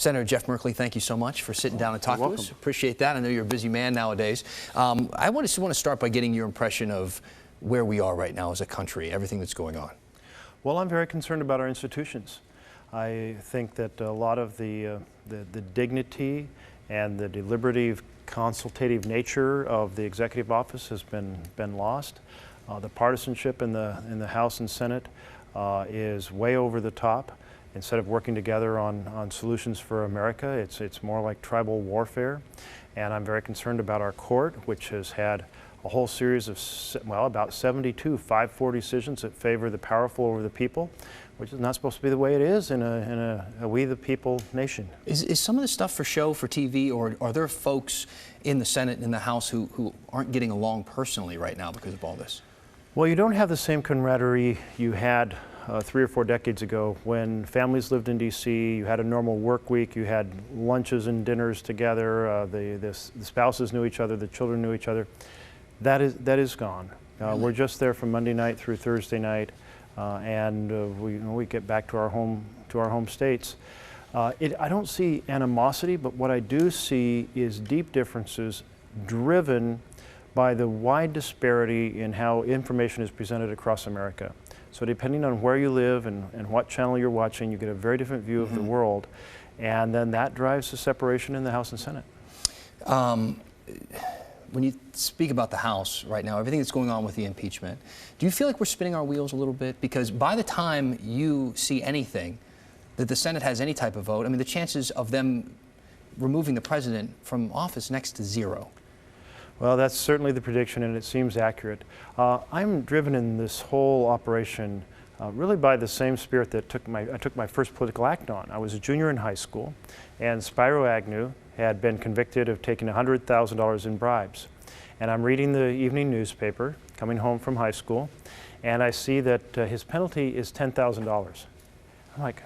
Senator Jeff Merkley, thank you so much for sitting down and talking to us. Appreciate that. I know you're a busy man nowadays. I want to start by getting your impression of where we are right now as a country, everything that's going on. Well, I'm very concerned about our institutions. I think that a lot of the dignity and the deliberative, consultative nature of the executive office has been lost. The partisanship in the House and Senate is way over the top. Instead of working together on solutions for America, it's more like tribal warfare. And I'm very concerned about our court, which has had a whole series of, well, about 72 5-4 decisions that favor the powerful over the people, which is not supposed to be the way it is in a we the people nation. Is some of this stuff for show, for TV, or are there folks in the Senate and in the House who aren't getting along personally right now because of all this? Well, you don't have the same camaraderie you had 3 or 4 decades ago when families lived in D.C., you had a normal work week, you had lunches and dinners together, the spouses knew each other, the children knew each other. That is gone. We're just there from Monday night through Thursday night, and we get back to our home states. I don't see animosity, but what I do see is deep differences driven by the wide disparity in how information is presented across America. So depending on where you live and what channel you're watching, you get a very different view of the world, and then that drives the separation in the House and Senate. When you speak about the House right now, everything that's going on with the impeachment, do you feel like we're spinning our wheels a little bit? Because by the time you see anything, that the Senate has any type of vote, I mean, the chances of them removing the president from office next to zero. Well, that's certainly the prediction, and it seems accurate. I'm driven in this whole operation really by the same spirit that I took my first political act on. I was a junior in high school, and Spiro Agnew had been convicted of taking $100,000 in bribes. And I'm reading the evening newspaper, coming home from high school, and I see that his penalty is $10,000. I'm like,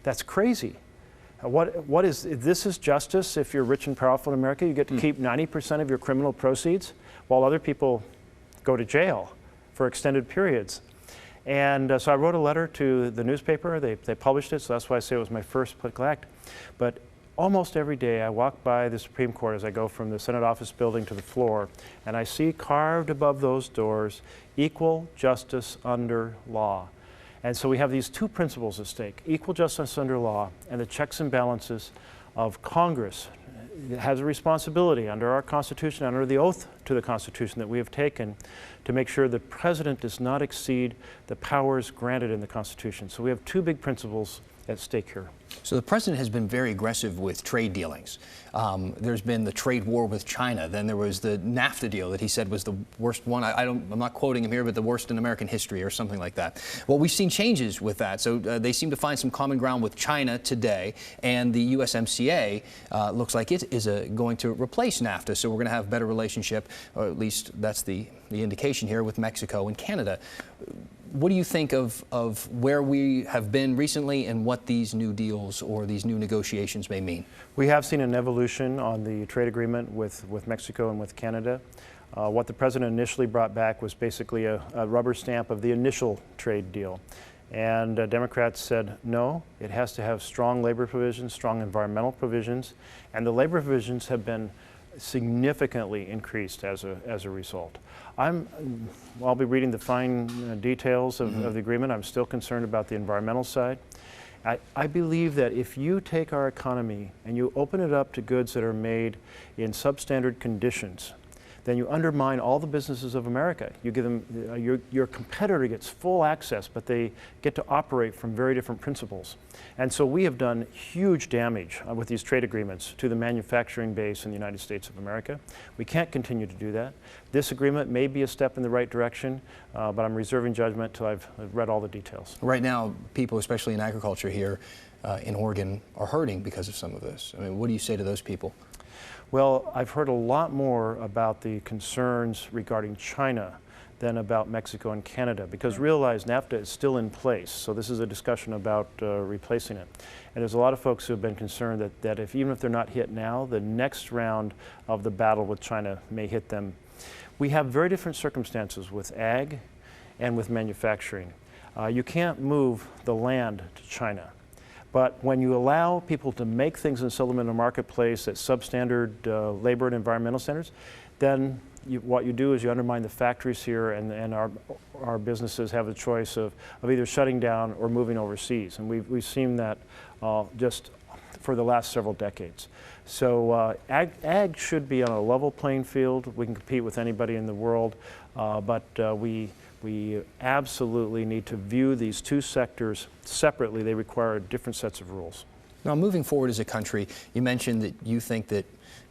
that's crazy. What is this? Is justice if you're rich and powerful in America? You get to keep 90% of your criminal proceeds while other people go to jail for extended periods. And so I wrote a letter to the newspaper. They published it, so that's why I say it was my first political act. But almost every day I walk by the Supreme Court as I go from the Senate office building to the floor, and I see carved above those doors, equal justice under law. And so we have these two principles at stake, equal justice under law and the checks and balances of Congress. It has a responsibility under our Constitution, under the oath to the Constitution that we have taken, to make sure the President does not exceed the powers granted in the Constitution. So we have two big principles at stake here. So the president has been very aggressive with trade dealings. There's been the trade war with China. Then there was the NAFTA deal that he said was the worst one. I'm not quoting him here, but the worst in American history or something like that. Well, we've seen changes with that. So they seem to find some common ground with China today, and the USMCA looks like it is going to replace NAFTA. So we're going to have a better relationship, or at least that's the indication here, with Mexico and Canada. What do you think of where we have been recently and what these new deals or these new negotiations may mean? We have seen an evolution on the trade agreement with Mexico and with Canada. What the president initially brought back was basically a rubber stamp of the initial trade deal. And Democrats said, no, it has to have strong labor provisions, strong environmental provisions, and the labor provisions have been significantly increased as a result. I'll be reading the fine details of the agreement. I'm still concerned about the environmental side. I believe that if you take our economy and you open it up to goods that are made in substandard conditions, then you undermine all the businesses of America. You give them, your competitor gets full access, but they get to operate from very different principles. And so we have done huge damage with these trade agreements to the manufacturing base in the United States of America. We can't continue to do that. This agreement may be a step in the right direction, but I'm reserving judgment till I've read all the details. Right now, people, especially in agriculture here in Oregon, are hurting because of some of this. I mean, what do you say to those people? Well, I've heard a lot more about the concerns regarding China than about Mexico and Canada, because realize NAFTA is still in place, so this is a discussion about replacing it. And there's a lot of folks who have been concerned that even if they're not hit now, the next round of the battle with China may hit them. We have very different circumstances with ag and with manufacturing. You can't move the land to China, But when you allow people to make things and sell them in a marketplace at substandard labor and environmental standards, then what you do is you undermine the factories here, and our businesses have the choice of either shutting down or moving overseas. And we've seen that just for the last several decades. So ag should be on a level playing field. We can compete with anybody in the world, but we absolutely need to view these two sectors separately. They require different sets of rules. Now, moving forward as a country, you mentioned that you think that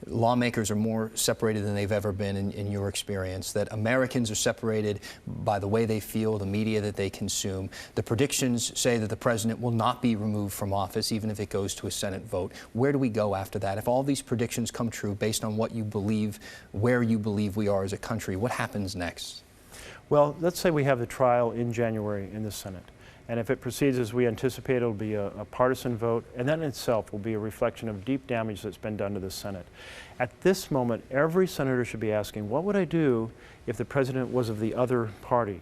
lawmakers are more separated than they've ever been in your experience, that Americans are separated by the way they feel, the media that they consume. The predictions say that the president will not be removed from office, even if it goes to a Senate vote. Where do we go after that? If all these predictions come true based on what you believe, where you believe we are as a country, what happens next? Well, let's say we have the trial in January in the Senate. And if it proceeds as we anticipate, it'll be a partisan vote, and that in itself will be a reflection of deep damage that's been done to the Senate. At this moment, every senator should be asking, what would I do if the president was of the other party?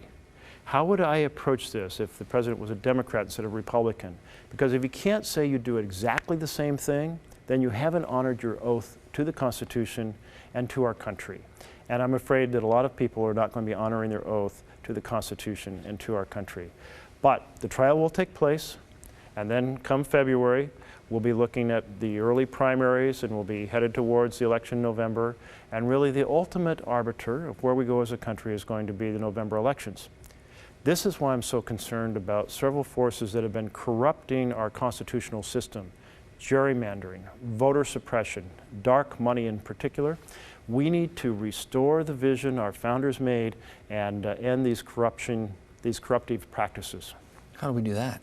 How would I approach this if the president was a Democrat instead of Republican? Because if you can't say you do exactly the same thing, then you haven't honored your oath to the Constitution and to our country. And I'm afraid that a lot of people are not going to be honoring their oath to the Constitution and to our country. But the trial will take place, and then come February, we'll be looking at the early primaries, and we'll be headed towards the election in November. And really the ultimate arbiter of where we go as a country is going to be the November elections. This is why I'm so concerned about several forces that have been corrupting our constitutional system: gerrymandering, voter suppression, dark money in particular. We need to restore the vision our founders made and end these corruptive practices. How do we do that?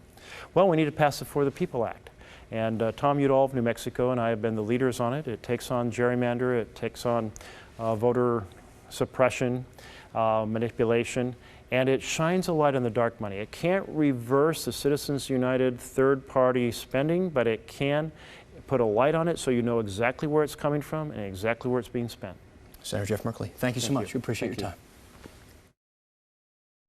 Well, we need to pass the For the People Act. And Tom Udall of New Mexico and I have been the leaders on it. It takes on gerrymander, it takes on voter suppression, manipulation, and it shines a light on the dark money. It can't reverse the Citizens United third-party spending, but it can put a light on it so you know exactly where it's coming from and exactly where it's being spent. Senator Jeff Merkley, thank you so much. We appreciate your time.